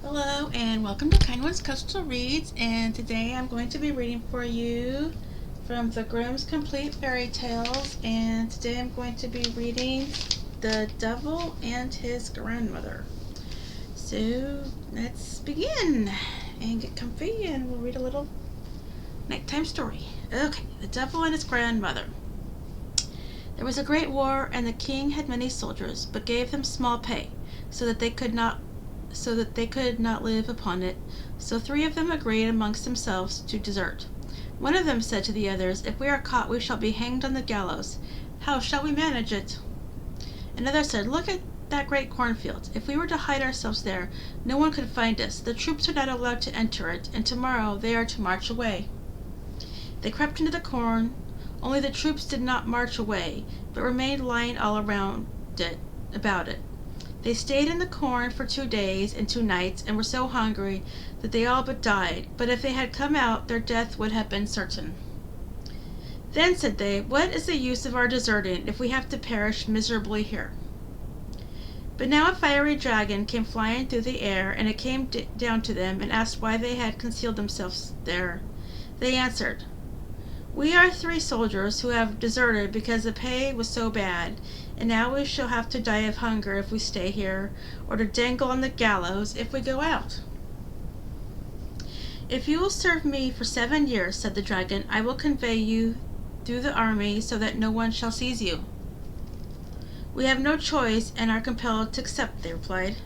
Hello and welcome to Kindwyn's Coastal Reads, and today I'm going to be reading for you from the Grimm's Complete Fairy Tales, and today I'm going to be reading The Devil and His Grandmother. So let's begin and get comfy and we'll read a little nighttime story. Okay, The Devil and His Grandmother. There was a great war, and the king had many soldiers, but gave them small pay, so that they could not live upon it. So 3 of them agreed amongst themselves to desert. One of them said to the others, "If we are caught, we shall be hanged on the gallows. How shall we manage it?" Another said, "Look at that great cornfield. If we were to hide ourselves there, no one could find us. The troops are not allowed to enter it, and tomorrow they are to march away." They crept into the corn, only the troops did not march away, but remained lying all about it. They stayed in the corn for 2 days and 2 nights, and were so hungry that they all but died, but if they had come out, their death would have been certain. Then said they, "What is the use of our deserting if we have to perish miserably here?" But now a fiery dragon came flying through the air, and it came down to them and asked why they had concealed themselves there. They answered, "We are 3 soldiers who have deserted because the pay was so bad, and now we shall have to die of hunger if we stay here, or to dangle on the gallows if we go out." "If you will serve me for 7 years," said the dragon, "I will convey you through the army so that no one shall seize you." "We have no choice and are compelled to accept," they replied.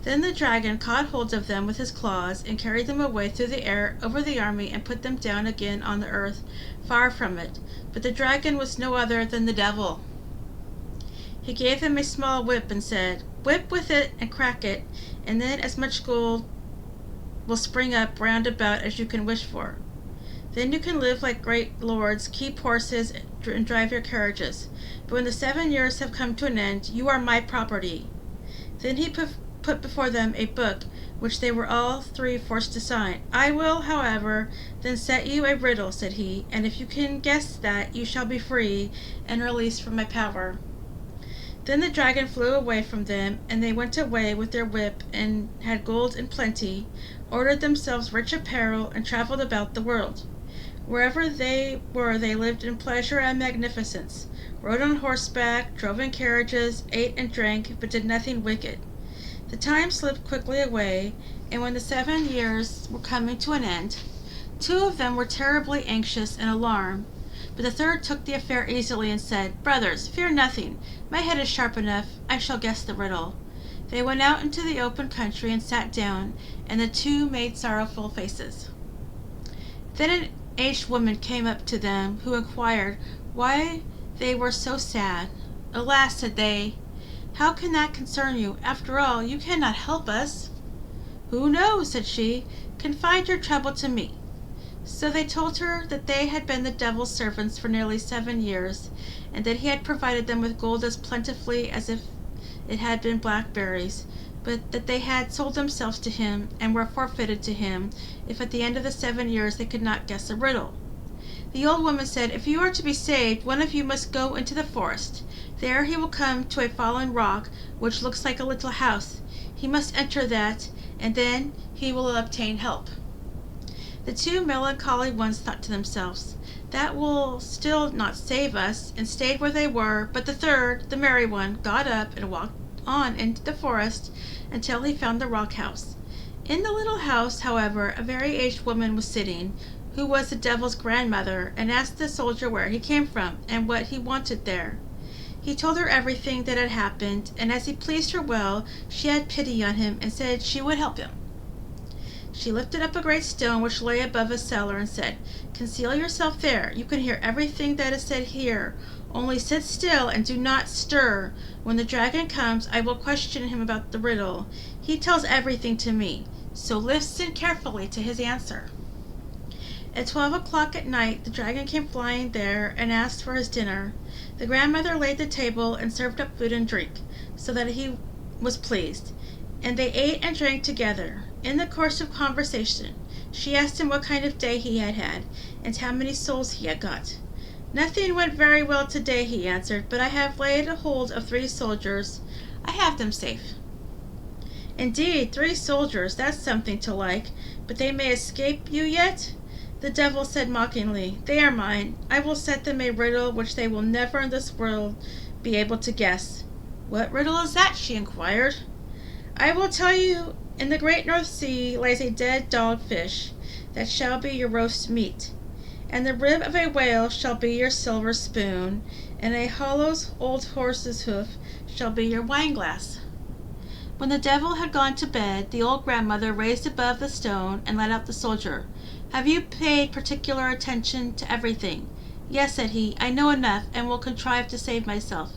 Then the dragon caught hold of them with his claws and carried them away through the air over the army and put them down again on the earth, far from it. But the dragon was no other than the devil. He gave them a small whip and said, "Whip with it and crack it, and then as much gold will spring up round about as you can wish for. Then you can live like great lords, keep horses, and drive your carriages. But when the 7 years have come to an end, you are my property." Then he put before them a book, which they were all 3 forced to sign. "I will, however, then set you a riddle," said he, "and if you can guess that, you shall be free and released from my power." Then the dragon flew away from them, and they went away with their whip, and had gold in plenty, ordered themselves rich apparel, and travelled about the world. Wherever they were, they lived in pleasure and magnificence, rode on horseback, drove in carriages, ate and drank, but did nothing wicked. The time slipped quickly away, and when the 7 years were coming to an end, 2 of them were terribly anxious and alarmed, but the third took the affair easily and said, "Brothers, fear nothing. My head is sharp enough. I shall guess the riddle." They went out into the open country and sat down, and the 2 made sorrowful faces. Then an aged woman came up to them, who inquired why they were so sad. "Alas," said they, "how can that concern you? After all, you cannot help us." "Who knows," said she, "confide your trouble to me." So they told her that they had been the devil's servants for nearly 7 years, and that he had provided them with gold as plentifully as if it had been blackberries, but that they had sold themselves to him and were forfeited to him if at the end of the 7 years they could not guess a riddle. The old woman said, "If you are to be saved, one of you must go into the forest. There he will come to a fallen rock which looks like a little house. He must enter that, and then he will obtain help." The 2 melancholy ones thought to themselves, "That will still not save us," and stayed where they were, but the third, the merry one, got up and walked on into the forest until he found the rock house. In the little house, however, a very aged woman was sitting, who was the devil's grandmother, and asked the soldier where he came from, and what he wanted there. He told her everything that had happened, and as he pleased her well, she had pity on him, and said she would help him. She lifted up a great stone which lay above a cellar, and said, "Conceal yourself there. You can hear everything that is said here. Only sit still and do not stir. When the dragon comes, I will question him about the riddle. He tells everything to me, so listen carefully to his answer." At 12 o'clock at night, the dragon came flying there and asked for his dinner. The grandmother laid the table and served up food and drink, so that he was pleased, and they ate and drank together. In the course of conversation, she asked him what kind of day he had had, and how many souls he had got. "Nothing went very well today," he answered, "but I have laid hold of 3 soldiers. I have them safe." Indeed, 3 soldiers, that's something to like. But they may escape you yet? The devil said mockingly, "They are mine. I will set them a riddle which they will never in this world be able to guess." "What riddle is that?" she inquired. "I will tell you. In the great North Sea lies a dead dog-fish that shall be your roast meat, and the rib of a whale shall be your silver spoon, and a hollow old horse's hoof shall be your wine-glass." When the devil had gone to bed, the old grandmother raised above the stone and let out the soldier. "Have you paid particular attention to everything?" "Yes," said he, "I know enough, and will contrive to save myself."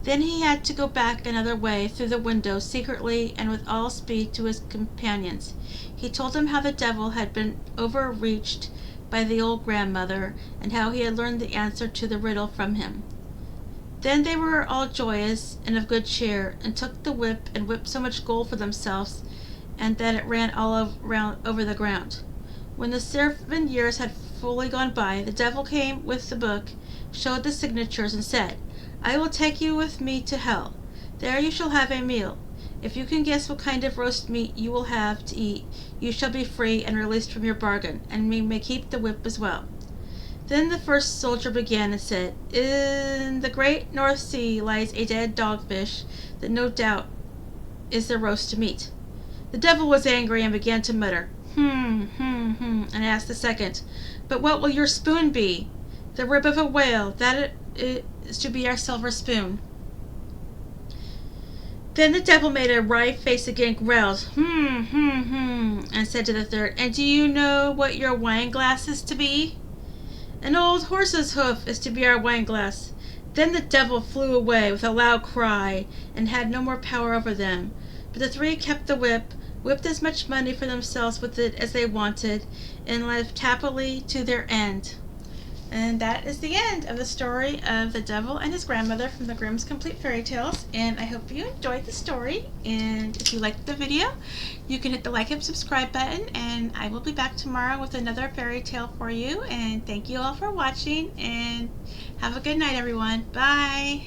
Then he had to go back another way through the window secretly and with all speed to his companions. He told them how the devil had been overreached by the old grandmother, and how he had learned the answer to the riddle from him. Then they were all joyous and of good cheer, and took the whip and whipped so much gold for themselves, and that it ran all over the ground. When the 7 years had fully gone by, the devil came with the book, showed the signatures, and said, "I will take you with me to hell. There you shall have a meal. If you can guess what kind of roast meat you will have to eat, you shall be free and released from your bargain, and you may keep the whip as well." Then the first soldier began and said, "In the great North Sea lies a dead dogfish that no doubt is the roast meat." The devil was angry and began to mutter, and asked the second, "But what will your spoon be?" "The rib of a whale, that is to be our silver spoon." Then the devil made a wry face again, growled, and said to the third, "And do you know what your wine glass is to be?" "An old horse's hoof is to be our wine glass." Then the devil flew away with a loud cry, and had no more power over them. But the 3 kept the whip, whipped as much money for themselves with it as they wanted, and lived happily to their end. And that is the end of the story of the devil and his grandmother from the Grimm's Complete Fairy Tales. And I hope you enjoyed the story. And if you liked the video, you can hit the like and subscribe button. And I will be back tomorrow with another fairy tale for you. And thank you all for watching. And have a good night, everyone. Bye.